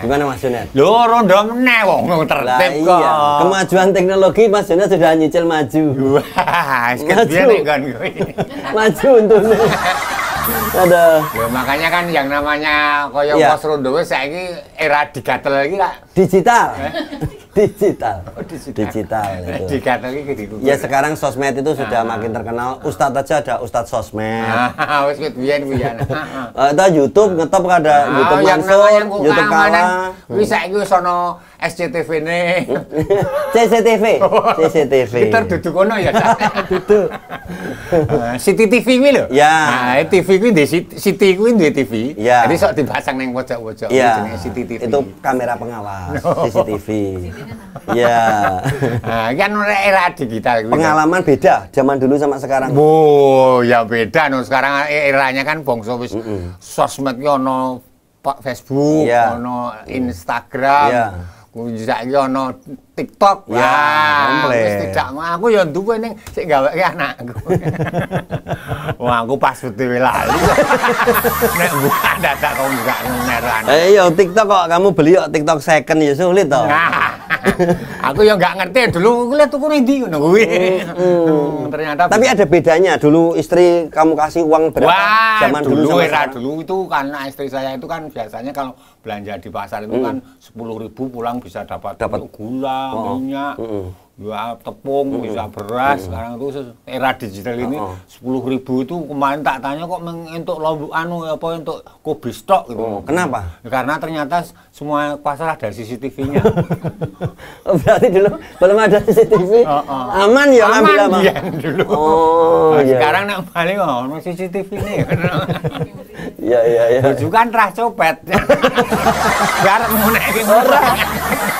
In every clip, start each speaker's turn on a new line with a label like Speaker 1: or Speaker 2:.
Speaker 1: Gimana Mas Junet?
Speaker 2: Lho, rondo meneh wong tertib kok.
Speaker 1: Iya. Kemajuan teknologi Mas Junet sudah nyicil maju.
Speaker 2: Wah, sekalian nek kon kuwi.
Speaker 1: Maju untungnya. Ada.
Speaker 2: Ya makanya kan yang namanya koyo
Speaker 1: Iya.
Speaker 2: pos rondo wis saiki era digatel iki lah.
Speaker 1: Digital. Digital.
Speaker 2: Digital
Speaker 1: itu.
Speaker 2: Digatel iki gitu.
Speaker 1: Ya sekarang sosmed itu sudah makin terkenal. Ustadz aja ada Ustadz sosmed.
Speaker 2: Wis biyen-biyen.
Speaker 1: Itu YouTube, ngetop ada YouTube
Speaker 2: yang
Speaker 1: Mansur,
Speaker 2: namanya
Speaker 1: YouTube Kala.
Speaker 2: Wis saiki wis ana SCTV-ne.
Speaker 1: CCTV. CCTV.
Speaker 2: Kita duduk kono ya.
Speaker 1: Duduk.
Speaker 2: City TV kuwi lho.
Speaker 1: Ya.
Speaker 2: Nah, TV kuwi di City kuwi duwe TV.
Speaker 1: Ya.
Speaker 2: Jadi sok dipasang ning pojok-pojok jenenge City TV.
Speaker 1: Itu kamera pengawas CCTV. Iya.
Speaker 2: Nah, kan era digital kuwi.
Speaker 1: Pengalaman beda zaman dulu sama sekarang.
Speaker 2: Oh, ya beda no. Sekarang eranya kan bangsa wis sosmed ki ono Facebook,
Speaker 1: Iya.
Speaker 2: ono Instagram.
Speaker 1: Iya.
Speaker 2: Kuwi saiki ono TikTok.
Speaker 1: Ya, komplit.
Speaker 2: Wis tidak aku ya duwe ning sik gaweke anakku. Wah, aku pas dhewe lali. Nek buka dadak kok enggak ngeran.
Speaker 1: Yo TikTok kok kamu beli kok TikTok second ya sulit toh.
Speaker 2: Nah, aku ya nggak ngerti dulu lihat tuku ndi ngono kuwi. Ternyata
Speaker 1: Tapi ada bedanya. Dulu istri kamu kasih uang berapa?
Speaker 2: wah,
Speaker 1: Zaman dulu sama
Speaker 2: era
Speaker 1: sekarang.
Speaker 2: dulu itu karena istri saya itu kan biasanya kalau belanja di pasar itu kan 10.000 pulang bisa dapat gula, minyak, ya tepung, bisa beras. Sekarang itu era digital ini 10.000 itu kemarin tak tanya kok untuk lombok apa untuk kopi stok gitu.
Speaker 1: Kenapa?
Speaker 2: Karena ternyata semua pasar ada CCTV-nya.
Speaker 1: Oh, berarti dulu belum ada CCTV. Aman ya ngambil apa?
Speaker 2: Iya dulu.
Speaker 1: Oh,
Speaker 2: Nah,
Speaker 1: iya.
Speaker 2: sekarang nak balik ono CCTV nih.
Speaker 1: Iya iya iya.
Speaker 2: Bujukan rah copet. Biar menaiki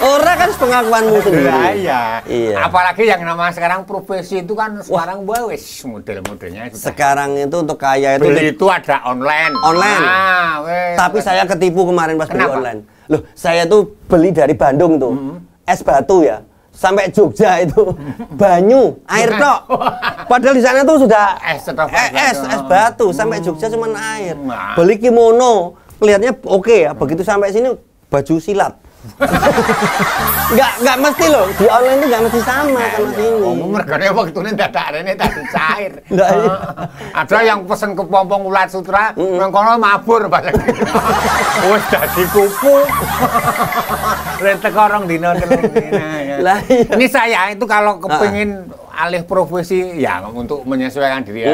Speaker 1: Ora kan pengakuanmu sendiri.
Speaker 2: Iya.
Speaker 1: Iya.
Speaker 2: Apalagi yang nama sekarang profesi itu kan sekarang wis model-modelnya sudah.
Speaker 1: Sekarang itu untuk kaya itu
Speaker 2: Beli itu ada online.
Speaker 1: Online.
Speaker 2: Nah, wes.
Speaker 1: tapi saya ketipu kemarin pas beli
Speaker 2: Kenapa?
Speaker 1: online. Loh, saya tuh beli dari Bandung tuh. Es batu ya. Sampai Jogja itu banyu, air tok. Padahal di sana tuh sudah es batu sampai Jogja cuman air.
Speaker 2: Nah.
Speaker 1: Beli kimono, kelihatannya oke ya. Begitu sampai sini baju silat. Nggak mesti loh, di online itu nggak mesti sama sini.
Speaker 2: Mergane wektune dadak rene tadi cair.
Speaker 1: Lah, iya.
Speaker 2: Ada yang pesen kepompong ulat sutra, nang kono mabur balik. Wis dadi kupu. Rene korong dina telung dina.
Speaker 1: Lah, iya.
Speaker 2: Ini saya itu kalau kepengin alih profesi ya untuk menyesuaikan diri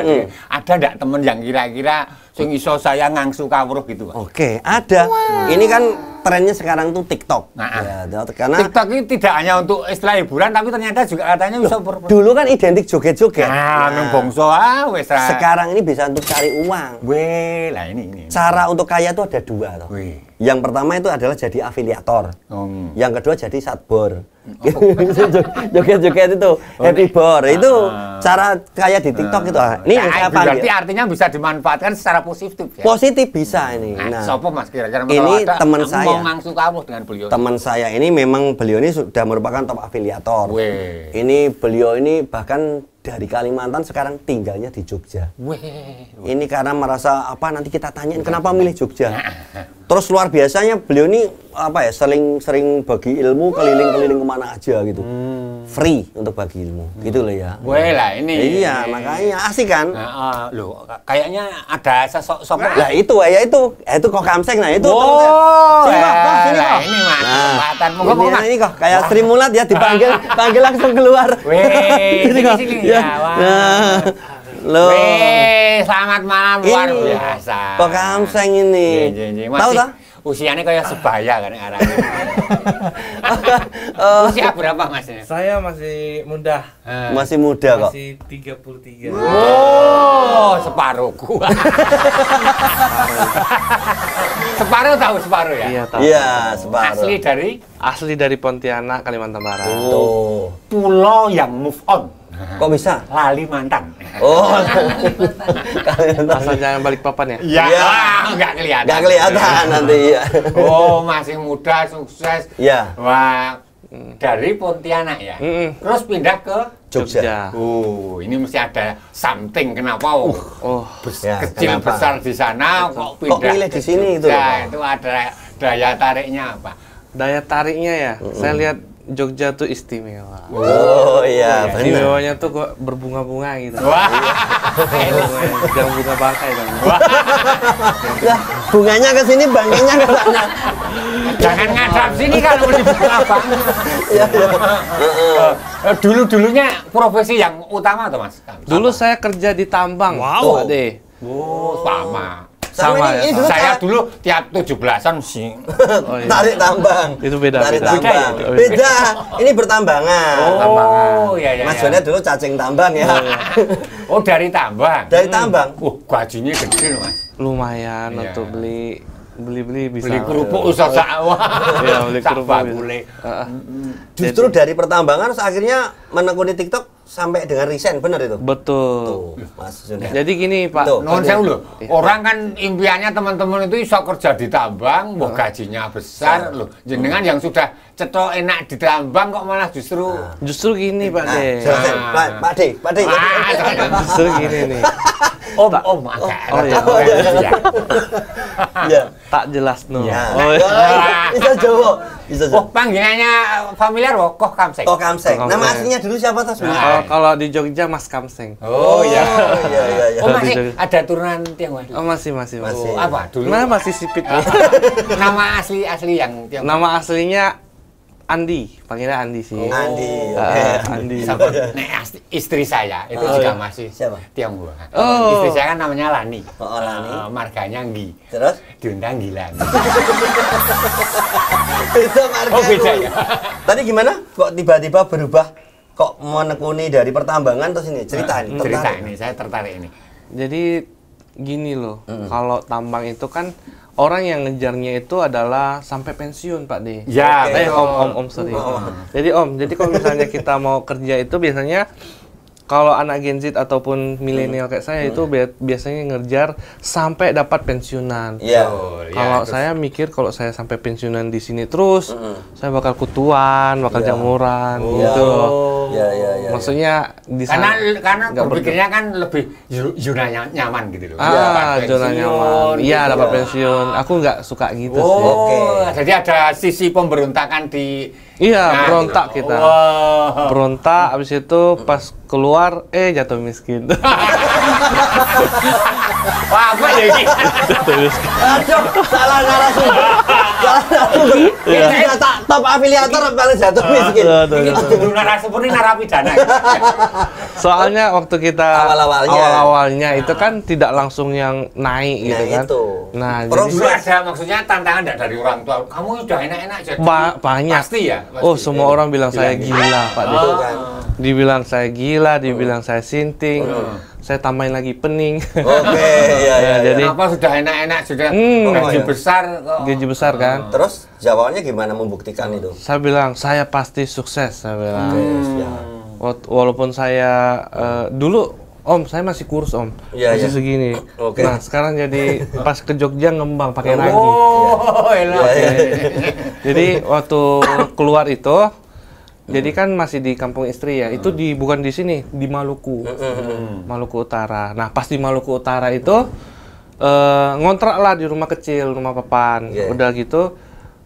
Speaker 2: ada ndak temen yang kira-kira sing iso saya ngangsu kawruh gitu, Pak?
Speaker 1: Oke, ada. Ini kan trennya sekarang tuh TikTok.
Speaker 2: Nah,
Speaker 1: Ya, karena
Speaker 2: TikTok ini tidak hanya untuk istilah hiburan tapi ternyata juga katanya bisa
Speaker 1: dulu kan identik joget-joget.
Speaker 2: Nah, nang bangsa wis ra.
Speaker 1: Sekarang ini bisa untuk cari uang.
Speaker 2: Weh, lah ini.
Speaker 1: Cara untuk kaya itu ada dua toh.
Speaker 2: Wih.
Speaker 1: Yang pertama itu adalah jadi afiliator. Yang kedua jadi satbor. Joget-joget itu happy bor. Itu cara kaya di TikTok itu. Ini yang saya panggil.
Speaker 2: Berarti artinya bisa dimanfaatkan secara positif ya.
Speaker 1: Positif bisa ini.
Speaker 2: Nah, sopo Mas kira-kira
Speaker 1: ini teman saya.
Speaker 2: mau ngangsu kawruh dengan beliau.
Speaker 1: Teman saya ini memang beliau ini sudah merupakan top afiliator.
Speaker 2: Weh.
Speaker 1: Ini beliau ini bahkan dari Kalimantan sekarang tinggalnya di Jogja.
Speaker 2: Weh.
Speaker 1: Ini karena merasa apa nanti kita tanyain kenapa milih Jogja. Terus luar biasanya beliau ini apa ya sering bagi ilmu keliling-keliling kemana aja gitu. Free untuk bagi ilmu. Gitu loh ya.
Speaker 2: Weh lah ini.
Speaker 1: Iya, makanya asik kan?
Speaker 2: Loh, kayaknya ada sosok
Speaker 1: Lah itu ya itu kok Kamseng nah itu.
Speaker 2: Oh,
Speaker 1: Sini kok, sini
Speaker 2: lah,
Speaker 1: kok.
Speaker 2: ini Mas.
Speaker 1: Nah,
Speaker 2: Kesempatan monggo Mas.
Speaker 1: ini kok kayak Sri Mulat ya dipanggil langsung keluar.
Speaker 2: Weh,
Speaker 1: Sini kok.
Speaker 2: sini.
Speaker 1: Ya.
Speaker 2: Wah.
Speaker 1: Nah. Loh.
Speaker 2: Weh, selamat malam luar
Speaker 1: Ini
Speaker 2: biasa.
Speaker 1: kok Kamseng ini. Tahu tak?
Speaker 2: Usianya kayak sebaya kan arahnya. Usia berapa Mas?
Speaker 3: Saya masih muda.
Speaker 1: Masih muda kok.
Speaker 3: Masih 33.
Speaker 2: Oh, separuhku. Separuh tahu separuh ya?
Speaker 3: Iya, tahu.
Speaker 1: Iya, separuh.
Speaker 2: Asli dari
Speaker 3: Pontianak, Kalimantan Barat.
Speaker 1: Oh.
Speaker 2: pulau yang move on.
Speaker 1: Kok bisa?
Speaker 2: Lali mantan.
Speaker 1: Oh.
Speaker 3: Asal jangan balik papan ya?
Speaker 2: Iya,
Speaker 1: Iya.
Speaker 2: nggak kelihatan.
Speaker 1: Nggak kelihatan nanti ya.
Speaker 2: Oh, masih muda, sukses.
Speaker 1: Iya.
Speaker 2: Wah, dari Pontianak ya. Terus pindah ke
Speaker 1: Jogja.
Speaker 2: Oh, ini mesti ada something kenapa?
Speaker 3: Oh,
Speaker 1: Ya,
Speaker 2: Kecil
Speaker 1: kenapa?
Speaker 2: besar di sana kok pindah
Speaker 1: milih
Speaker 2: ke
Speaker 1: di sini itu
Speaker 2: Jogja?
Speaker 1: loh, Pak?
Speaker 2: Itu ada Daya tariknya apa?
Speaker 3: Daya tariknya ya, saya lihat Jogja tuh istimewa.
Speaker 1: Oh iya, benar.
Speaker 3: Istimewanya tuh kok berbunga-bunga gitu.
Speaker 2: Wah.
Speaker 3: Jangan bunga bangkai dong.
Speaker 1: Lah, bunganya ke sini, bangkainya ke sana.
Speaker 2: Jangan ngadap sini kalau mau dibuka apa.
Speaker 1: Iya, iya.
Speaker 2: Dulu-dulunya profesi yang utama tuh Mas?
Speaker 3: Dulu saya kerja di tambang.
Speaker 1: Wow.
Speaker 3: Pak De.
Speaker 2: Oh, sama.
Speaker 3: Sama ya?
Speaker 1: ini dulu
Speaker 2: Saya dulu tiap 17-an sih.
Speaker 3: Oh, iya.
Speaker 1: tarik tambang.
Speaker 3: Itu beda,
Speaker 1: Tarik
Speaker 3: beda.
Speaker 1: tambang.
Speaker 3: Beda ya?
Speaker 1: Beda. Ini bertambangan.
Speaker 2: Oh, iya iya.
Speaker 1: Mas
Speaker 2: iya.
Speaker 1: Jona dulu cacing tambang ya.
Speaker 2: Oh, dari tambang.
Speaker 1: Dari tambang.
Speaker 2: Gajinya gede loh, Mas.
Speaker 3: Lumayan
Speaker 2: Iya.
Speaker 3: untuk beli bisa.
Speaker 2: Beli kerupuk usah sawah.
Speaker 3: Iya, beli kerupuk bisa.
Speaker 2: boleh.
Speaker 1: Justru dari pertambangan terus akhirnya menekuni TikTok sampai dengan resign, benar itu?
Speaker 3: Betul.
Speaker 1: Tuh, Mas Jona.
Speaker 3: Jadi gini Pak.
Speaker 1: Tuh.
Speaker 2: Nuhun sewu lho. Orang kan impiannya teman-teman itu iso kerja di tambang, mau gajinya besar loh. Jenengan yang sudah cetok enak di tambang kok malah justru
Speaker 3: Justru gini Pak De.
Speaker 1: Jelasin. Pak De, Pak De.
Speaker 3: Justru gini nih.
Speaker 2: Om agak.
Speaker 3: Oh, iya.
Speaker 2: Iya.
Speaker 1: Iya.
Speaker 3: Tak jelas no.
Speaker 1: Ya.
Speaker 3: Oh, iya.
Speaker 1: Bisa Jawa. Bisa
Speaker 2: Oh,
Speaker 1: Jawa.
Speaker 2: panggilannya familiar kok Koh Kamseng.
Speaker 1: Oh, Kamseng.
Speaker 3: Kamseng.
Speaker 1: Nama aslinya dulu siapa tuh sebenarnya?
Speaker 3: Oh, kalau di Jogja Mas Kamseng.
Speaker 2: Oh iya.
Speaker 1: Iya, iya, iya.
Speaker 2: Oh,
Speaker 3: Kalau di
Speaker 2: masih
Speaker 3: Jogja.
Speaker 2: ada turunan Tionghoa.
Speaker 3: Oh, masih.
Speaker 1: Masih.
Speaker 2: Oh, apa dulu?
Speaker 3: Nah, masih sipit nih.
Speaker 2: Nama asli yang Tionghoa.
Speaker 3: Nama aslinya Andi, panggilnya Andi sih.
Speaker 1: Andi. Oke.
Speaker 3: Andi.
Speaker 2: Sama istri saya itu juga masih
Speaker 1: Siapa?
Speaker 2: Tionghoa.
Speaker 3: Oh.
Speaker 2: Istri saya kan namanya Lani.
Speaker 1: Oh, Lani.
Speaker 2: Marganya Nggi.
Speaker 1: Terus?
Speaker 2: Diundang Gilan.
Speaker 1: Beda marga.
Speaker 2: Oh, beda ya?
Speaker 1: Tadi gimana? Kok tiba-tiba berubah? Kok menekuni dari pertambangan terus ini? Cerita ini.
Speaker 2: Cerita
Speaker 1: tertarik.
Speaker 2: ini, saya tertarik ini.
Speaker 3: Jadi gini loh, kalau tambang itu kan orang yang ngejarnya itu adalah sampai pensiun Pak De.
Speaker 2: Ya,
Speaker 1: Oke.
Speaker 2: betul.
Speaker 3: Om sorry. Jadi kalau misalnya kita mau kerja itu biasanya kalau anak Gen Z ataupun milenial kayak saya itu biasanya ngejar sampai dapat pensiunan.
Speaker 1: Iya.
Speaker 2: Betul, ya,
Speaker 3: Kalau
Speaker 2: terus.
Speaker 3: saya mikir kalau saya sampai pensiunan di sini terus, saya bakal kutuan, bakal jamuran gitu.
Speaker 1: Iya, iya, iya.
Speaker 3: Maksudnya di
Speaker 2: Karena
Speaker 3: sana nggak
Speaker 2: berpikirnya kan lebih zona nyaman gitu loh.
Speaker 3: Ah,
Speaker 2: Dapat
Speaker 3: zona
Speaker 2: pensiun,
Speaker 3: nyaman. Iya,
Speaker 2: gitu.
Speaker 3: dapat pensiun. Aku nggak suka gitu sih.
Speaker 2: Oh,
Speaker 1: Oke.
Speaker 2: jadi ada sisi pemberontakan di
Speaker 3: Iya,
Speaker 2: Nah,
Speaker 3: berontak
Speaker 2: gitu.
Speaker 3: kita.
Speaker 2: Wah.
Speaker 3: Berontak, abis itu pas keluar, jatuh miskin.
Speaker 2: Wah, apa ya ini?
Speaker 3: Jatuh miskin.
Speaker 1: Aduh, salah narasumber. Salah narasumber. Ini sudah top afiliator paling jatuh miskin.
Speaker 2: Ini kudu narasumber ini narapidana.
Speaker 3: Soalnya waktu kita awal-awalnya itu kan tidak langsung yang naik gitu kan.
Speaker 1: itu.
Speaker 3: Nah,
Speaker 2: Dulu
Speaker 3: jadi
Speaker 2: ada maksudnya tantangan enggak dari orang tua. Kamu udah enak-enak jadi.
Speaker 3: banyak.
Speaker 2: Pasti ya. Pasti.
Speaker 3: Oh, semua orang bilang saya gila, Pak.
Speaker 1: Itu kan.
Speaker 3: Dibilang saya gila, dibilang saya sinting. Saya tambahin lagi pening.
Speaker 1: Oke, iya, iya.
Speaker 3: Jadi
Speaker 2: Kenapa sudah enak-enak sudah
Speaker 3: Hmm.
Speaker 2: gaji
Speaker 1: Oh, iya.
Speaker 2: besar kok.
Speaker 3: gaji besar kan.
Speaker 1: Terus jawabannya gimana membuktikan itu?
Speaker 3: Saya bilang saya pasti sukses, saya bilang.
Speaker 1: Siap.
Speaker 3: Walaupun saya dulu Om, saya masih kurus Om,
Speaker 1: Iya,
Speaker 3: masih
Speaker 1: iya.
Speaker 3: segini.
Speaker 1: Oke.
Speaker 3: Nah sekarang jadi pas ke Jogja ngembang pakai ragi.
Speaker 2: Oh, elah.
Speaker 1: Iya, iya.
Speaker 3: Jadi waktu keluar itu, jadi kan masih di kampung istri ya. Itu bukan di sini, di Maluku, Maluku Utara. Nah pas di Maluku Utara itu ngontrak lah di rumah kecil, rumah papan.
Speaker 1: Iya.
Speaker 3: Udah gitu.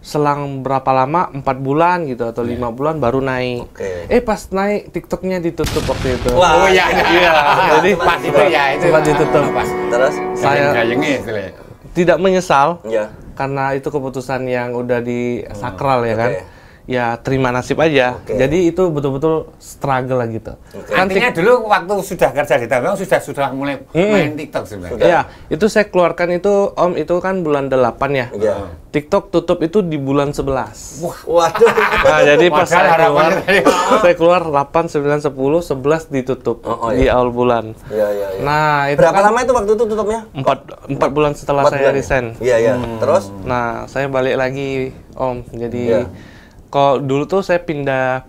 Speaker 3: Selang berapa lama, 4 bulan gitu atau 5 bulan baru naik.
Speaker 1: Oke.
Speaker 3: Pas naik TikToknya ditutup waktu itu.
Speaker 1: Wah,
Speaker 2: Oh iya,
Speaker 3: Iya, jadi
Speaker 2: pas itu ya itu.
Speaker 3: sempat ditutup.
Speaker 2: Pas.
Speaker 1: Terus?
Speaker 3: Saya
Speaker 2: Gayengnya istilahnya.
Speaker 3: tidak menyesal
Speaker 1: Ya.
Speaker 3: karena itu keputusan yang udah di sakral ya kan.
Speaker 1: Oke.
Speaker 3: Ya terima nasib aja.
Speaker 1: Oke.
Speaker 3: Jadi itu betul-betul struggle lah gitu. Kan
Speaker 2: Artinya dulu waktu sudah kerja di tambang sudah mulai main TikTok sebenarnya.
Speaker 1: Sudah.
Speaker 3: ya, itu saya keluarkan itu Om itu kan bulan 8 ya.
Speaker 1: Iya.
Speaker 3: TikTok tutup itu di bulan 11.
Speaker 1: Waduh.
Speaker 3: Nah, jadi pas
Speaker 2: Padahal
Speaker 3: saya keluar,
Speaker 2: harapannya
Speaker 3: saya keluar 8, 9, 10, 11 ditutup
Speaker 1: Oh,
Speaker 3: di
Speaker 1: iya.
Speaker 3: awal bulan.
Speaker 1: Iya, iya, iya.
Speaker 3: Nah, itu
Speaker 1: Berapa
Speaker 3: kan
Speaker 1: lama itu waktu itu tutupnya?
Speaker 3: 4 bulan setelah
Speaker 1: 4
Speaker 3: saya
Speaker 1: bulan ya?
Speaker 3: resign.
Speaker 1: Iya, iya. Terus?
Speaker 3: Nah, saya balik lagi, Om. Jadi
Speaker 1: Iya.
Speaker 3: kalau dulu tuh saya pindah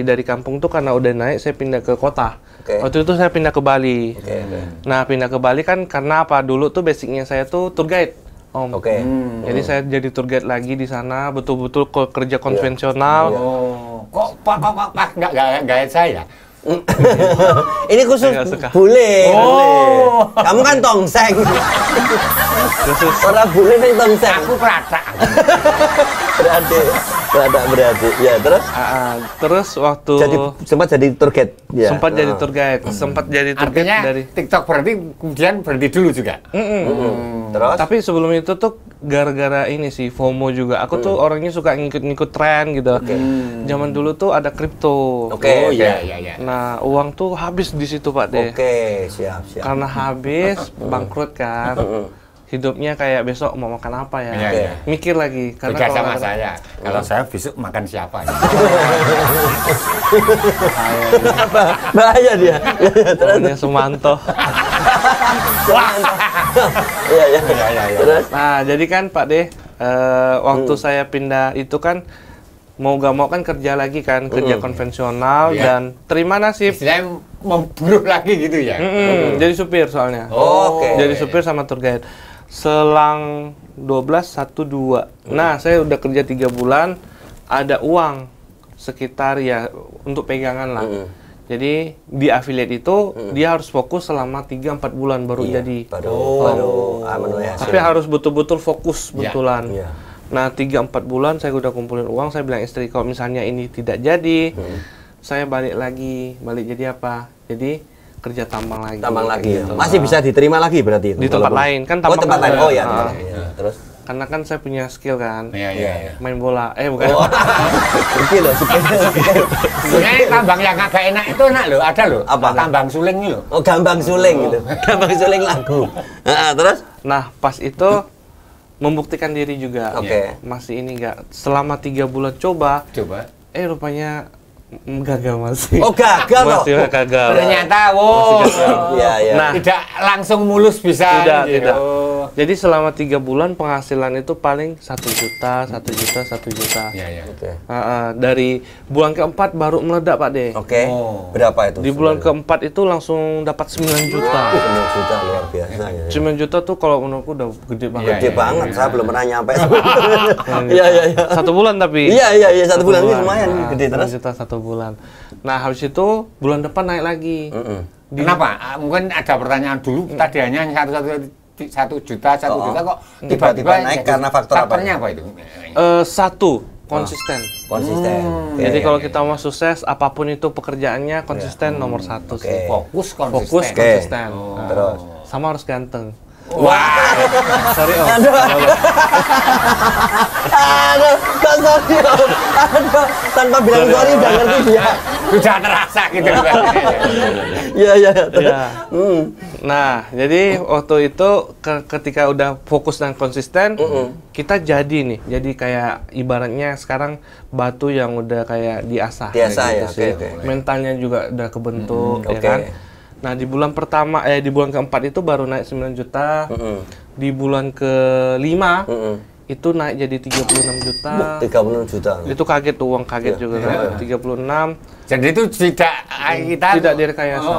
Speaker 3: dari kampung tuh karena udah naik saya pindah ke kota.
Speaker 1: Oke.
Speaker 3: Waktu itu saya pindah ke Bali.
Speaker 1: Oke, oke.
Speaker 3: Nah, pindah ke Bali kan karena apa? Dulu tuh basicnya saya tuh tour guide, Om.
Speaker 1: Oke.
Speaker 3: Jadi saya jadi tour guide lagi di sana, betul-betul kerja konvensional.
Speaker 2: Oh, kok nggak gayet saya?
Speaker 1: Ini khusus
Speaker 3: Saya nggak suka.
Speaker 1: bule.
Speaker 2: Oh,
Speaker 1: Kamu kan tongseng. Orang bule ning tongseng.
Speaker 2: Aku keratak.
Speaker 1: Beradik. Ya, terus?
Speaker 3: Terus waktu
Speaker 1: Sempat jadi tour guide. Ya.
Speaker 3: Sempat jadi tour guide. Sempat jadi tour guide
Speaker 2: Artinya
Speaker 3: dari
Speaker 2: TikTok berarti kemudian berhenti dulu juga.
Speaker 1: Terus?
Speaker 3: Tapi sebelum itu tuh gara-gara ini sih FOMO juga. Aku tuh orangnya suka ngikut-ngikut tren gitu. Zaman dulu tuh ada kripto.
Speaker 1: Oke.
Speaker 2: Iya.
Speaker 3: Nah, uang tuh habis di situ, Pak De.
Speaker 1: Oke, siap.
Speaker 3: Karena habis, bangkrut kan. Hidupnya kayak besok mau makan apa ya?
Speaker 2: Iya.
Speaker 3: Mikir lagi.
Speaker 2: Beda sama saya. Kalau saya besok makan siapa?
Speaker 1: Bahaya dia.
Speaker 3: Namanya Sumanto.
Speaker 1: Iya. Terus?
Speaker 3: Nah, jadi kan Pak De, waktu saya pindah itu kan mau gak mau kan kerja lagi kan, kerja konvensional dan terima nasib.
Speaker 2: Istilahnya memburuk lagi gitu ya?
Speaker 3: Jadi supir soalnya.
Speaker 1: Oke.
Speaker 3: Jadi supir sama tour guide. Selang 12, 1, 2. Nah, saya udah kerja 3 bulan, ada uang sekitar ya untuk pegangan lah. Jadi di affiliate itu dia harus fokus selama 3-4 bulan baru jadi.
Speaker 1: Baru menuai hasil.
Speaker 3: Tapi harus betul-betul fokus betulan.
Speaker 1: Iya.
Speaker 3: Nah, 3-4 bulan saya udah kumpulin uang, saya bilang istri kalau misalnya ini tidak jadi, saya balik lagi. Balik jadi apa? Jadi kerja tambang lagi.
Speaker 1: Tambang lagi ya.
Speaker 3: Gitu.
Speaker 1: Masih bisa diterima lagi berarti itu?
Speaker 3: Di tempat lain kan tambang.
Speaker 1: tempat lain.
Speaker 3: ada.
Speaker 1: Oh ya, tempat lain. Ya. Terus?
Speaker 3: Karena kan saya punya skill kan.
Speaker 2: Iya.
Speaker 3: Main bola. Bukan.
Speaker 1: Oke loh,
Speaker 2: Sebenarnya tambang yang agak enak itu enak loh, ada loh.
Speaker 1: Apa?
Speaker 2: Tambang suling loh.
Speaker 1: Oh, gambang suling gitu. Gambang suling lagu. Terus?
Speaker 3: Nah, pas itu membuktikan diri juga.
Speaker 1: Oke.
Speaker 3: Masih ini enggak. Selama 3 bulan coba. Rupanya gagal masih.
Speaker 1: Oh, gagal loh.
Speaker 3: Masih gagal.
Speaker 2: Ternyata,
Speaker 1: Iya.
Speaker 3: Nah,
Speaker 2: tidak langsung mulus bisa.
Speaker 3: tidak. Jadi selama 3 bulan penghasilan itu paling 1 juta, 1 juta, 1 juta.
Speaker 2: Iya.
Speaker 1: Oke.
Speaker 3: Dari bulan keempat baru meledak Pak De.
Speaker 1: Oke. Berapa itu?
Speaker 3: Di bulan keempat itu langsung dapat 9 juta.
Speaker 1: 9 juta luar biasa ya.
Speaker 3: 9 juta tuh kalau menurutku udah gede banget.
Speaker 1: Gede banget, saya belum pernah nyampe. Iya.
Speaker 3: 1 bulan tapi.
Speaker 1: Iya, 1 bulan ini lumayan gede
Speaker 3: 9
Speaker 1: terus.
Speaker 3: juta 1 bulan. Nah, habis itu bulan depan naik lagi.
Speaker 2: Kenapa? Mungkin ada pertanyaan dulu. Tadi hanya 1 juta kok tiba-tiba
Speaker 1: naik karena faktornya
Speaker 2: apa itu?
Speaker 3: 1 konsisten. Jadi kalau kita mau sukses apapun itu pekerjaannya konsisten nomor 1 sih.
Speaker 2: Fokus
Speaker 3: Fokus
Speaker 2: konsisten.
Speaker 3: konsisten.
Speaker 1: Terus
Speaker 3: Sama harus ganteng.
Speaker 2: Wah,
Speaker 3: Sorry Om.
Speaker 1: aduh, kok sorry Om. Aduh, tanpa bilang sorry udah ngerti dia.
Speaker 2: sudah terasa gitu.
Speaker 1: Iya.
Speaker 3: Ya. Nah, jadi waktu itu ketika udah fokus dan konsisten, kita jadi nih. Jadi kayak ibaratnya sekarang batu yang udah kayak diasah.
Speaker 1: Diasah
Speaker 3: gitu
Speaker 1: ya,
Speaker 3: sih.
Speaker 1: oke.
Speaker 3: Mentalnya juga udah kebentuk, ya
Speaker 1: oke.
Speaker 3: kan? Nah, di bulan keempat itu baru naik 9 juta. Di bulan ke-5 itu naik jadi 36 juta.
Speaker 1: 36 juta.
Speaker 3: Itu kaget tuh, uang kaget juga kan. 36.
Speaker 2: Jadi itu
Speaker 3: Tidak direkayasa.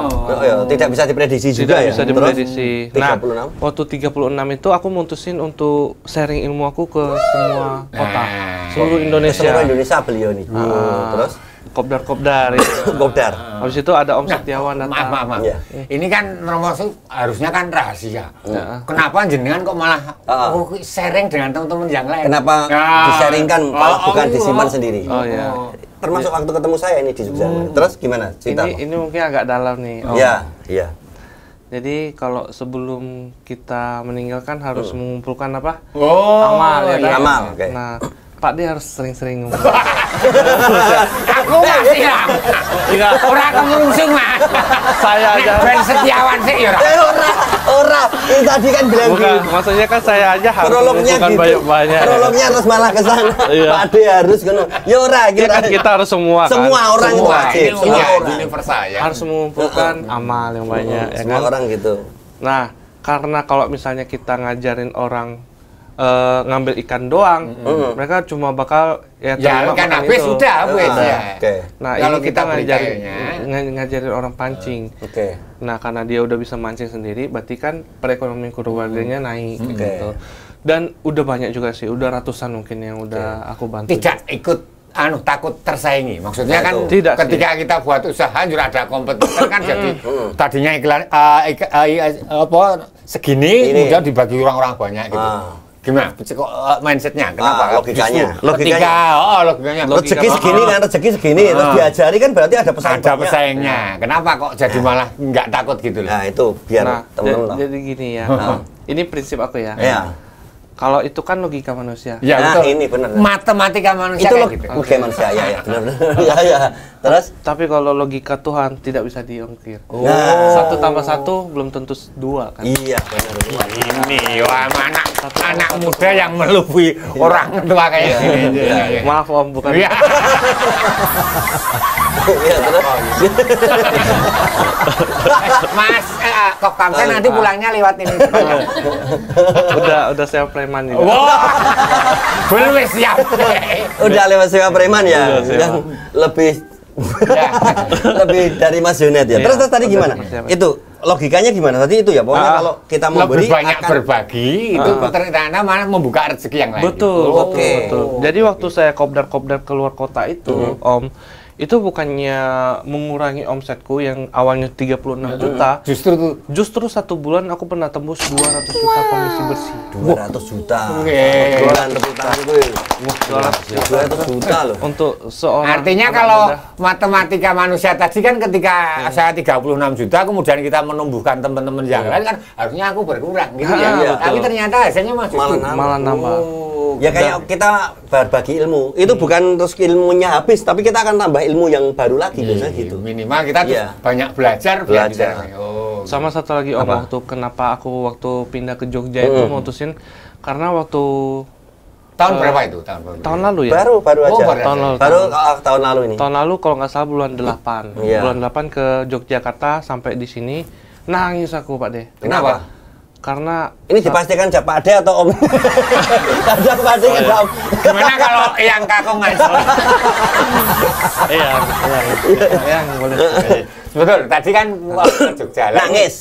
Speaker 1: Tidak bisa diprediksi juga ya.
Speaker 3: Tidak bisa diprediksi. Nah,
Speaker 1: 36.
Speaker 3: waktu 36 itu aku mutusin untuk sharing ilmu aku ke semua kota, seluruh Indonesia.
Speaker 1: Seluruh Indonesia beliau nih. Terus
Speaker 3: Kopdar itu.
Speaker 1: Kopdar.
Speaker 3: Habis itu ada Om Setiawan datang.
Speaker 2: Maaf.
Speaker 1: Iya.
Speaker 2: Ini kan Romo harusnya kan rahasia. Kenapa jenengan kok malah sharing dengan teman-teman yang lain?
Speaker 1: Kenapa di-sharingkan malah bukan disimpan sendiri?
Speaker 3: Oh ya.
Speaker 1: Termasuk waktu ketemu saya ini di Jogja. Terus gimana cerita?
Speaker 3: Ini mungkin agak dalam nih. Om.
Speaker 1: Iya.
Speaker 3: Jadi kalau sebelum kita meninggalkan harus mengumpulkan apa?
Speaker 2: Amal
Speaker 3: ya kan?
Speaker 1: Amal, oke.
Speaker 3: Nah, Pak D harus sering-sering ngomong.
Speaker 2: Aku masih lah. Orang kemungsung mas.
Speaker 3: Saya aja.
Speaker 2: Ben Setiawan sih ya.
Speaker 1: Ora. Ini tadi kan bilang
Speaker 3: Bukan, maksudnya kan saya aja harus
Speaker 1: prolognya
Speaker 3: mengumpulkan
Speaker 1: gitu.
Speaker 3: banyak-banyak.
Speaker 1: Prolognya harus malah ke sana.
Speaker 3: Iya.
Speaker 1: Pak Ade harus ngono. Ya ora,
Speaker 3: Ya kan kita harus semua kan.
Speaker 1: Semua orang itu
Speaker 2: Semua
Speaker 1: wajib.
Speaker 2: ini
Speaker 1: Semua orang.
Speaker 2: universal ya.
Speaker 3: Harus mengumpulkan amal yang banyak ya
Speaker 1: Semua
Speaker 3: kan.
Speaker 1: orang gitu.
Speaker 3: Nah, karena kalau misalnya kita ngajarin orang ngambil ikan doang, mereka cuma bakal
Speaker 2: Ya
Speaker 3: terima
Speaker 2: kan
Speaker 3: makan
Speaker 2: habis
Speaker 3: itu.
Speaker 2: sudah habis ya.
Speaker 1: Oke.
Speaker 3: Nah,
Speaker 2: Kalau
Speaker 3: ini kita
Speaker 2: kita
Speaker 3: ngajarin orang pancing.
Speaker 1: Oke.
Speaker 3: Nah, karena dia udah bisa mancing sendiri, berarti kan perekonomian keluarganya naik gitu. Dan udah banyak juga sih, udah ratusan mungkin yang udah aku bantu.
Speaker 2: Tidak ikut takut tersaingi. Maksudnya kan
Speaker 3: Tidak
Speaker 2: ketika kita buat usaha juga ada kompetitor kan jadi tadinya iklan segini kemudian dibagi orang-orang banyak gitu. Gimana? Kok mindsetnya? Kenapa?
Speaker 1: Logikanya.
Speaker 2: Logikanya.
Speaker 1: Rezeki segini kan, rezeki segini. Terus diajari kan berarti ada pesaing.
Speaker 2: Ada pesaingnya. Kenapa kok jadi malah nggak takut gitu loh?
Speaker 1: Nah itu biar teman-teman tahu.
Speaker 3: Jadi gini ya. Ini prinsip aku ya.
Speaker 1: Iya.
Speaker 3: Kalau itu kan logika manusia.
Speaker 2: Ya,
Speaker 1: Nah,
Speaker 2: betul.
Speaker 1: ini benar.
Speaker 2: Matematika manusia
Speaker 1: Itu
Speaker 2: kayak gitu.
Speaker 1: logika manusia, ya, benar-benar. Ya. Terus?
Speaker 3: Tapi kalau logika Tuhan tidak bisa diungkir.
Speaker 1: Nah.
Speaker 3: 1 tambah 1 belum tentu 2 kan.
Speaker 1: Iya, benar.
Speaker 2: Ini wah anak muda yang melupi orang tua kayak gini.
Speaker 3: Maaf Om, bukan.
Speaker 2: Iya.
Speaker 1: Iya, terus?
Speaker 2: Mas, kok Kamsen nanti pulangnya lewat ini.
Speaker 3: Udah saya preman juga.
Speaker 2: Wah, belum siap.
Speaker 1: Udah lewat sewa preman ya,
Speaker 3: Udah sewa.
Speaker 1: yang lebih lebih dari Mas Junet ya.
Speaker 3: Iya,
Speaker 1: Terus tadi gimana?
Speaker 3: udah siap.
Speaker 1: Itu logikanya gimana? Tadi itu ya, pokoknya kalau kita memberi
Speaker 2: Lebih banyak
Speaker 1: akan
Speaker 2: berbagi itu ternyata malah membuka rezeki yang lain.
Speaker 3: Betul,
Speaker 2: gitu.
Speaker 3: betul, betul. Jadi waktu saya kopdar keluar kota itu, Om, itu bukannya mengurangi omsetku yang awalnya 36 juta. Justru 1 bulan aku pernah tembus 200 juta komisi bersih.
Speaker 1: 200 juta.
Speaker 2: Oke.
Speaker 1: Bulan tepuk tangan gue.
Speaker 3: Wah,
Speaker 1: 200 juta loh.
Speaker 3: untuk seorang
Speaker 2: Artinya
Speaker 3: anak
Speaker 2: kalau
Speaker 3: muda.
Speaker 2: matematika manusia tadi kan ketika saya 36 juta kemudian kita menumbuhkan teman-teman yang lain kan harusnya aku berkurang gitu ya.
Speaker 1: Iya,
Speaker 2: Tapi
Speaker 1: betul.
Speaker 2: ternyata hasilnya justru
Speaker 3: malah nambah.
Speaker 1: Ya kayak kita berbagi ilmu, itu bukan terus ilmunya habis, tapi kita akan tambah ilmu yang baru lagi biasanya gitu.
Speaker 2: Minimal kita tuh
Speaker 1: Iya.
Speaker 2: banyak belajar. Oh.
Speaker 3: Sama satu lagi Om, kenapa aku waktu pindah ke Jogja itu mutusin karena waktu
Speaker 2: Tahun berapa itu?
Speaker 3: tahun lalu ya.
Speaker 1: Baru aja.
Speaker 2: Oh, baru
Speaker 3: tahun lalu.
Speaker 1: Tahun lalu ini.
Speaker 3: Tahun lalu kalau nggak salah bulan 8.
Speaker 1: Iya.
Speaker 3: Bulan 8 ke Yogyakarta sampai di sini nangis aku Pak De.
Speaker 2: Kenapa?
Speaker 3: Karena
Speaker 1: Ini dipastikan Pak Ade atau Om? Ada Pak Ade kan Om.
Speaker 2: Gimana kalau yang kakong aja?
Speaker 3: yang boleh.
Speaker 2: Betul, tadi kan ke Jogja.
Speaker 1: Nangis.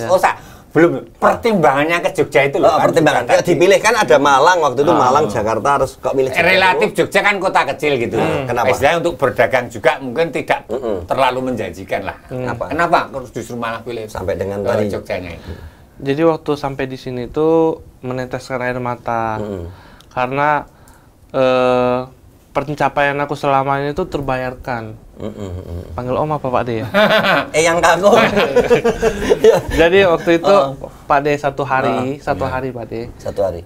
Speaker 2: Oh, belum pertimbangannya ke Jogja itu loh.
Speaker 1: Oh,
Speaker 2: kan
Speaker 1: pertimbangan.
Speaker 2: juga
Speaker 1: Ya, dipilih kan ada Malang waktu itu Malang, Jakarta harus kok milih Jogja.
Speaker 2: relatif Jogja kan kota kecil gitu.
Speaker 1: Kenapa?
Speaker 2: Istilahnya untuk berdagang juga mungkin tidak terlalu menjanjikan lah.
Speaker 1: Kenapa?
Speaker 2: Terus justru malah pilih
Speaker 1: Sampai dengan tadi.
Speaker 2: Jogjanya itu?
Speaker 3: Jadi waktu sampai di sini tuh meneteskan air mata karena pencapaian aku selama ini tuh terbayarkan. Panggil Om apa Pak De ya?
Speaker 1: Yang kaku.
Speaker 3: Jadi waktu itu Pak De satu hari Pak De.
Speaker 1: Satu hari.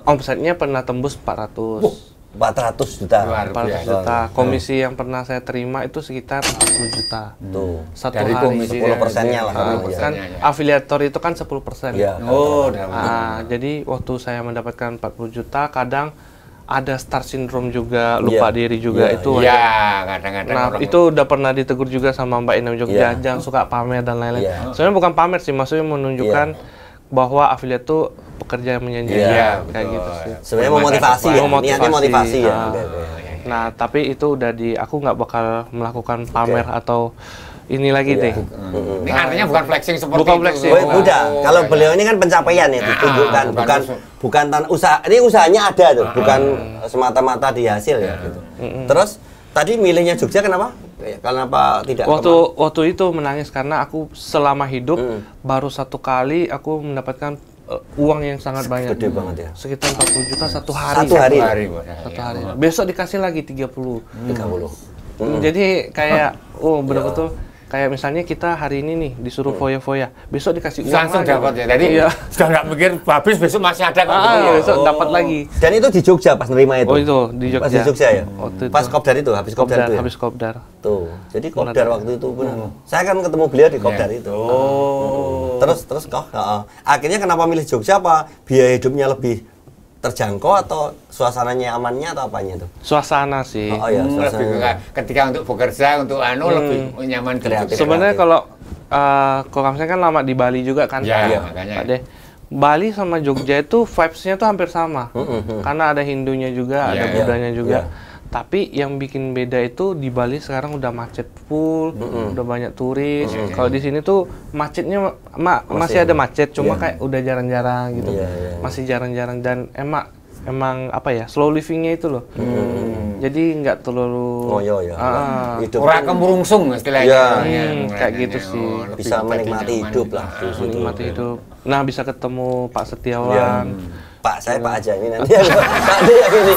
Speaker 3: Omsetnya pernah tembus 400.
Speaker 1: 400 juta.
Speaker 2: Luar
Speaker 3: 400 juta. Komisi yang pernah saya terima itu sekitar 40 juta.
Speaker 1: Tuh.
Speaker 3: Satu
Speaker 2: Dari
Speaker 3: hari.
Speaker 2: komisi
Speaker 1: 10%-nya lah.
Speaker 3: Kan afiliator itu kan 10%.
Speaker 1: Iya.
Speaker 2: Oh,
Speaker 3: Jadi waktu saya mendapatkan 40 juta, kadang ada star syndrome juga, lupa diri juga itu.
Speaker 2: Iya, kadang-kadang.
Speaker 3: Nah,
Speaker 2: orang-
Speaker 3: itu udah pernah ditegur juga sama Mbak Ina Jogja, jangan suka pamer dan lain-lain. Sebenarnya bukan pamer sih, maksudnya menunjukkan bahwa afiliat tuh pekerja yang menjanjikan,
Speaker 2: Iya,
Speaker 3: kayak
Speaker 2: betul.
Speaker 3: gitu sih.
Speaker 1: Sebenarnya memotivasi ya. Niatnya motivasi ya.
Speaker 3: Nah, tapi itu udah aku nggak bakal melakukan pamer atau ini lagi deh.
Speaker 2: Ini artinya bukan flexing seperti
Speaker 3: Bukan
Speaker 2: itu.
Speaker 3: flexing.
Speaker 1: Udah, kalau beliau ini kan pencapaian ya, ditunjukkan, bukan usaha. Ini usahanya ada tuh, bukan semata-mata di hasil ya gitu. Terus tadi milihnya Jogja kenapa? Kenapa tidak?
Speaker 3: Waktu itu menangis karena aku selama hidup baru 1 kali aku mendapatkan uang yang sangat banyak.
Speaker 1: Gede banget ya.
Speaker 3: Sekitar 40 juta satu hari.
Speaker 1: Satu hari.
Speaker 3: Satu hari. Besok dikasih lagi 30.
Speaker 1: 30.
Speaker 3: Jadi kayak betul-betul kayak misalnya kita hari ini nih disuruh foya-foya, besok dikasih uang
Speaker 2: Langsung
Speaker 3: lagi.
Speaker 2: dapat ya. Tadi sudah nggak mikir habis besok masih ada kok.
Speaker 3: Besok dapat lagi.
Speaker 1: Dan itu di Jogja pas nerima itu.
Speaker 3: Oh itu di Jogja.
Speaker 1: Pas di Jogja ya.
Speaker 3: Waktu itu.
Speaker 1: Pas kopdar itu, habis kopdar itu. Ya?
Speaker 3: Habis kopdar.
Speaker 1: Tuh. Jadi kopdar waktu itu benar. Saya kan ketemu beliau di kopdar itu. Terus kok akhirnya kenapa milih Jogja, apa biaya hidupnya lebih terjangkau atau suasananya amannya atau apanya tuh?
Speaker 3: Suasana sih.
Speaker 1: Oh iya, suasana.
Speaker 2: Ketika untuk bekerja untuk lebih nyaman
Speaker 1: Kreatif.
Speaker 3: Sebenarnya kalau kamu kan lama di Bali juga kan,
Speaker 2: Ya, makanya.
Speaker 3: Pak De. Bali sama Jogja itu vibes-nya tuh hampir sama, karena ada Hindunya juga, ada Budanya juga. Tapi yang bikin beda itu di Bali sekarang udah macet full, udah banyak turis. Kalau di sini tuh macetnya masih ada macet, cuma kayak udah jarang-jarang gitu, masih jarang-jarang dan emang apa ya slow livingnya itu loh. Jadi nggak terlalu
Speaker 1: hidup
Speaker 2: ora kemurungsung istilahnya.
Speaker 3: Kayak gitu sih.
Speaker 1: Bisa menikmati hidup lah.
Speaker 3: Menikmati hidup. Nah, bisa ketemu Pak Setiawan.
Speaker 1: Pak, saya Pak aja ini nanti. Pak dia ini.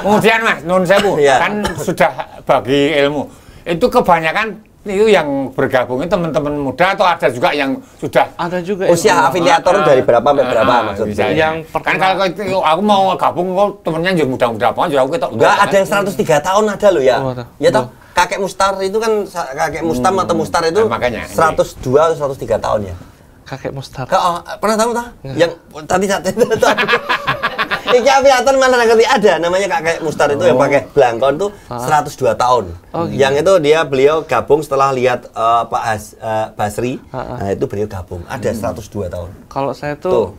Speaker 2: Kemudian Mas, nun sewu, kan sudah bagi ilmu. Itu kebanyakan itu yang bergabung itu teman-teman muda atau ada juga yang sudah
Speaker 3: ada juga
Speaker 1: usia afiliator dari berapa sampai berapa maksudnya?
Speaker 2: Yang kan kalau itu aku mau gabung kok temennya juga muda-muda apa aja aku ketok.
Speaker 1: Enggak, ada yang 103 tahun ada loh ya. Ya toh, kakek Mustar itu kan kakek Mustam atau Mustar itu
Speaker 2: makanya
Speaker 1: 102 atau 103 tahun ya.
Speaker 3: Kakek Mustar.
Speaker 1: Pernah tahu tak? Yang tadi saat itu Iki aviator mana ngerti ada namanya kakek Mustar itu yang pakai belangkon tuh 102 tahun. Yang itu beliau gabung setelah lihat Pak Basri. Nah, itu beliau gabung. Ada 102 tahun.
Speaker 3: Kalau saya tuh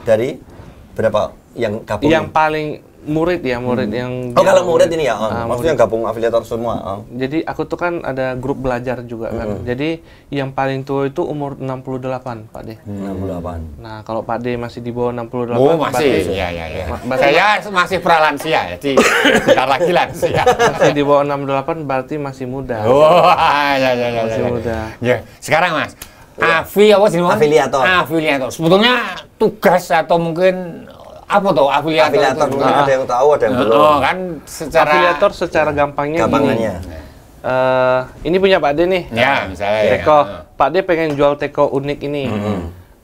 Speaker 1: dari berapa yang gabung?
Speaker 3: Yang paling murid yang
Speaker 1: kalau murid ini ya, maksudnya gabung afiliator semua.
Speaker 3: Jadi aku tuh kan ada grup belajar juga kan. Jadi yang paling tua itu umur 68, Pak De.
Speaker 1: 68.
Speaker 3: Nah, kalau Pak De masih di bawah 68.
Speaker 2: Oh, masih. Iya. Saya masih pralansia, jadi bentar lagi lansia.
Speaker 3: Masih di bawah 68 berarti masih muda.
Speaker 2: Oh, ya.
Speaker 3: Masih muda.
Speaker 2: Ya, sekarang Mas. Afiliator. Sebetulnya tugas atau mungkin apa tuh afiliator
Speaker 1: mungkin ada yang tahu, ada yang belum.
Speaker 2: Kan secara
Speaker 3: afiliator secara gampangnya ini punya Pak De nih.
Speaker 2: Ya, misalnya.
Speaker 3: Teko. Pak De pengen jual teko unik ini.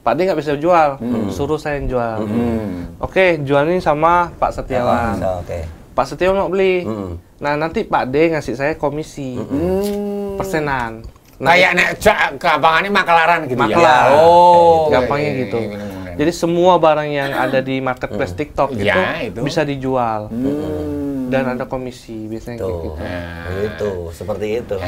Speaker 3: Pak De nggak bisa jual, suruh saya yang jual. Oke, jual ini sama Pak Setiawan. Pak Setiawan mau beli. Nah, nanti Pak De ngasih saya komisi. Persenan.
Speaker 2: Kayak nek gampangannya makelaran gitu
Speaker 3: ya. Gampangnya gitu. Jadi semua barang yang ada di marketplace TikTok itu bisa dijual. Dan ada komisi biasanya kayak gitu.
Speaker 1: Itu seperti itu.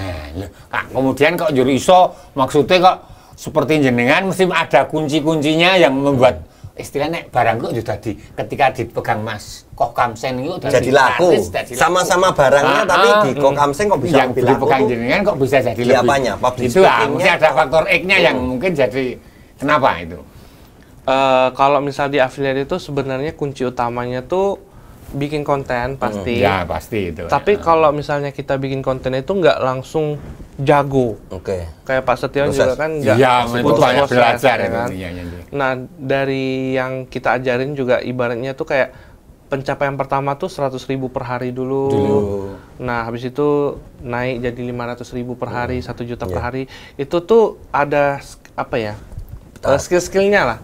Speaker 2: Kemudian kok juri iso maksudnya kok seperti jenengan mesti ada kunci-kuncinya yang membuat istilahnya barang kok sudah ketika dipegang Mas Kokamsen itu
Speaker 1: jadi laku. Sama-sama barangnya tapi di Kokamsen kok bisa
Speaker 2: yang dipegang jenengan kok bisa jadi lebih.
Speaker 1: Apanya?
Speaker 2: Itu mesti ada faktor X-nya yang mungkin jadi kenapa itu?
Speaker 3: Kalau misal di affiliate itu sebenarnya kunci utamanya tuh bikin konten pasti.
Speaker 2: Ya pasti itu.
Speaker 3: Tapi kalau misalnya kita bikin konten itu nggak langsung jago. Kayak Pak Setiawan juga kan nggak.
Speaker 2: Iya, itu banyak belajar
Speaker 3: kan. Nah, dari yang kita ajarin juga ibaratnya tuh kayak pencapaian pertama tuh 100.000 per hari dulu. Nah, habis itu naik jadi 500.000 per hari, 1 juta per hari. Itu tuh ada apa ya? Skill-skillnya lah,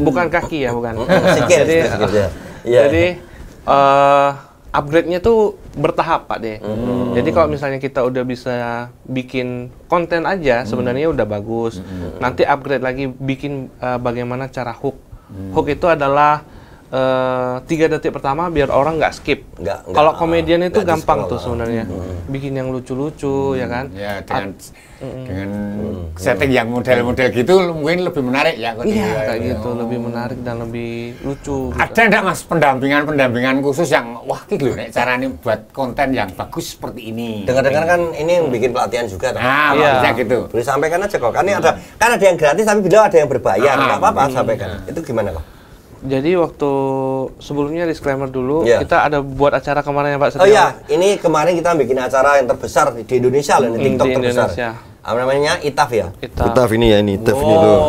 Speaker 3: bukan kaki ya, bukan. Jadi upgrade-nya tuh bertahap, Pak De. Jadi kalau misalnya kita udah bisa bikin konten aja, sebenarnya udah bagus. Nanti upgrade lagi bikin bagaimana cara hook. Hook itu adalah 3 detik pertama biar orang nggak skip. Kalau komedian itu gampang tuh sebenarnya. Bikin yang lucu-lucu, ya kan?
Speaker 2: Ya, dengan setting yang model-model gitu mungkin lebih menarik ya.
Speaker 3: Iya, kayak gitu, lebih menarik dan lebih lucu.
Speaker 2: Ada enggak Mas pendampingan khusus yang wah iki lho nek carane buat konten yang bagus seperti ini.
Speaker 1: Dengar-dengar kan ini yang bikin pelatihan juga kan.
Speaker 2: Nah, bisa gitu.
Speaker 1: Boleh sampaikan aja kok. Kan ini ada yang gratis tapi beliau ada yang berbayar. Enggak apa-apa sampaikan. Itu gimana kok?
Speaker 3: Jadi waktu sebelumnya disclaimer dulu, kita ada buat acara kemarin ya Pak Setiawan.
Speaker 1: Oh iya, ini kemarin kita bikin acara yang terbesar di Indonesia loh, TikTok
Speaker 3: di
Speaker 1: terbesar.
Speaker 3: Indonesia.
Speaker 1: Namanya ITAF ya?
Speaker 4: ITAF ini ya, ini ITAF ini loh.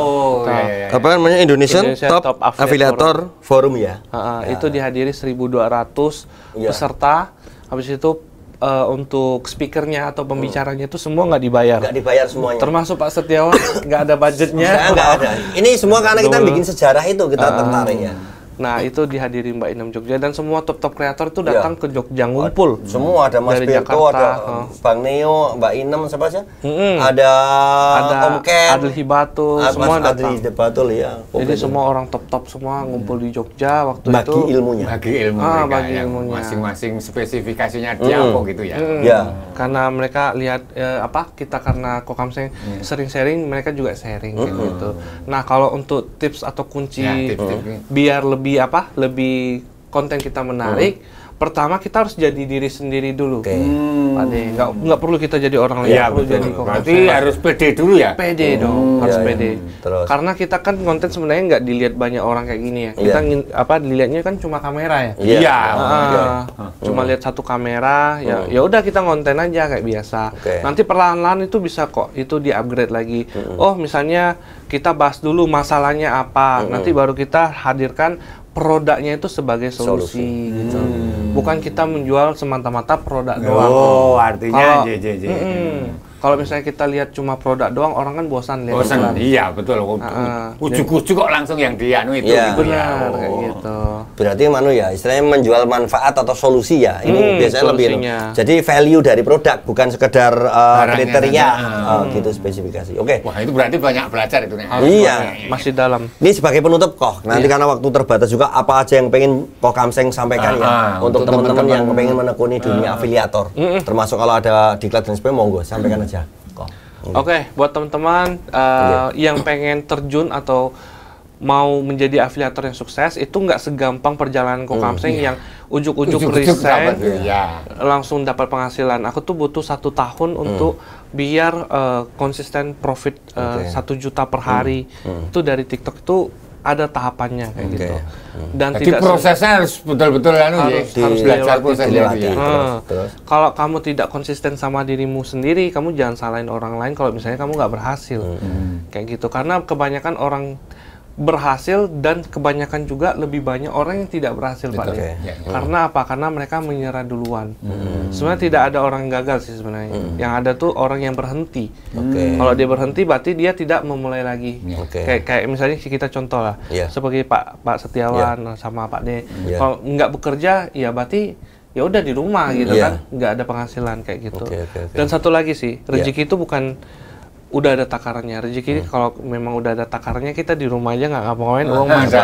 Speaker 4: Apa namanya Indonesian Top Affiliator Forum ya?
Speaker 3: Itu dihadiri 1.200 peserta. Habis itu untuk speakernya atau pembicaranya itu semua nggak dibayar.
Speaker 1: Nggak dibayar semuanya.
Speaker 3: Termasuk Pak Setiawan nggak ada budgetnya.
Speaker 1: Nggak ada. Ini semua karena kita bikin sejarah itu kita tertarik ya.
Speaker 3: Nah, itu dihadiri Mbak Inem Jogja dan semua top kreator itu datang ke Jogja ngumpul.
Speaker 1: Semua ada Mas Berto, ada Bang Neo, Mbak Inem siapa aja? Ada Om Ken,
Speaker 3: Adli Hibatul, semua datang.
Speaker 1: Adli Hibatul ya.
Speaker 3: Jadi semua orang top semua ngumpul di Jogja waktu
Speaker 1: itu. Bagi ilmunya.
Speaker 2: Bagi ilmunya. Masing-masing spesifikasinya dia apa gitu ya.
Speaker 1: Ya.
Speaker 3: Karena mereka lihat kita karena Kokamsen sering sharing, mereka juga sharing gitu. Nah, kalau untuk tips atau kunci biar lebih konten kita menarik, pertama kita harus jadi diri sendiri dulu. Pak De, nggak perlu kita jadi orang lain.
Speaker 2: Iya,
Speaker 3: perlu jadi
Speaker 2: berarti harus pede dulu ya.
Speaker 3: Pede dong, harus pede.
Speaker 1: Terus.
Speaker 3: Karena kita kan konten sebenarnya nggak dilihat banyak orang kayak gini ya. Kita dilihatnya kan cuma kamera ya.
Speaker 2: Iya.
Speaker 3: Cuma lihat satu kamera, ya udah kita konten aja kayak biasa. Nanti perlahan-lahan itu bisa kok itu di-upgrade lagi. Oh, misalnya kita bahas dulu masalahnya apa, nanti baru kita hadirkan produknya itu sebagai solusi gitu. Bukan kita menjual semata-mata produk doang.
Speaker 2: Oh, artinya
Speaker 3: kalau misalnya kita lihat cuma produk doang, orang kan bosan lihat.
Speaker 2: Bosan, iya betul. Ujuk-ujuk kok langsung yang dianu itu.
Speaker 1: Iya,
Speaker 3: benar kayak gitu.
Speaker 1: Berarti ya istilahnya menjual manfaat atau solusi ya. Ini biasanya
Speaker 3: solusinya.
Speaker 1: lebih. Jadi value dari produk bukan sekedar kriteria gitu spesifikasi. Oke.
Speaker 2: Wah, itu berarti banyak belajar itu nih.
Speaker 1: Iya,
Speaker 3: masih dalam.
Speaker 1: Ini sebagai penutup kok. Nanti karena waktu terbatas juga apa aja yang pengen Kok Kamseng sampaikan ya untuk teman-teman yang pengen menekuni dunia afiliator. Termasuk kalau ada diklat dan sebagainya monggo sampaikan aja.
Speaker 3: Oke, buat teman-teman yang pengen terjun atau mau menjadi afiliator yang sukses, itu nggak segampang perjalanan Kok Kamseng yang ujuk-ujuk resign langsung dapat penghasilan. Aku tuh butuh 1 tahun untuk biar konsisten profit 1 juta per hari. Itu dari TikTok itu ada tahapannya kayak gitu. Dan
Speaker 2: jadi tidak prosesnya harus betul-betul harus belajar prosesnya ya.
Speaker 3: Kalau kamu tidak konsisten sama dirimu sendiri, kamu jangan salahin orang lain kalau misalnya kamu nggak berhasil. Kayak gitu. Karena kebanyakan orang berhasil dan kebanyakan juga lebih banyak orang yang tidak berhasil, Pak. Karena apa? Karena mereka menyerah duluan. Sebenarnya tidak ada orang yang gagal sih sebenarnya. Yang ada tuh orang yang berhenti. Kalau dia berhenti berarti dia tidak memulai lagi. Kayak misalnya kita contoh lah, sebagai Pak Setiawan sama Pak De. Kalau nggak bekerja, ya berarti ya udah di rumah gitu kan, nggak ada penghasilan kayak gitu. Dan satu lagi sih, rezeki itu bukan udah ada takarannya. Rezeki kalau memang udah ada takarannya, kita di rumah aja nggak ngapa-ngapain, uang masuk.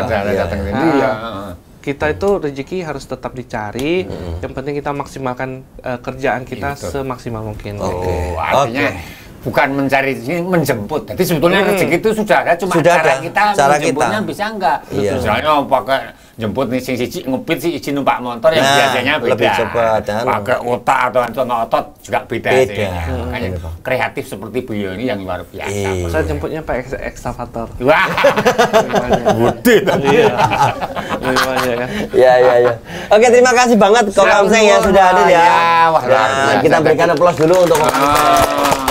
Speaker 3: Kita itu rezeki harus tetap dicari. Yang penting kita maksimalkan kerjaan kita semaksimal mungkin.
Speaker 2: Artinya bukan mencari ini, menjemput. Jadi sebetulnya rezeki itu sudah ada, cuma cara kita menjemputnya bisa enggak. Misalnya pakai jemput nih siji ngepit sih izin numpak motor yang biasanya beda.
Speaker 1: Lebih cepat
Speaker 2: pakai otak atau otot juga beda. Makanya kreatif seperti beliau ini yang luar biasa.
Speaker 3: Saya jemputnya pakai ekskavator.
Speaker 2: Wah. Gede tadi.
Speaker 1: Iya. Oke, terima kasih banget Kok Kamseng ya sudah hadir ya. Kita berikan aplaus dulu untuk Kok Kamseng.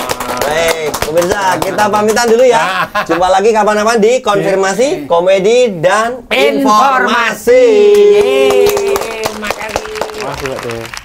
Speaker 1: Baik, pemirsa, kita pamitan dulu ya. Jumpa lagi kapan-kapan di Konfirmasi, Komedi, dan Informasi.
Speaker 2: Makasih.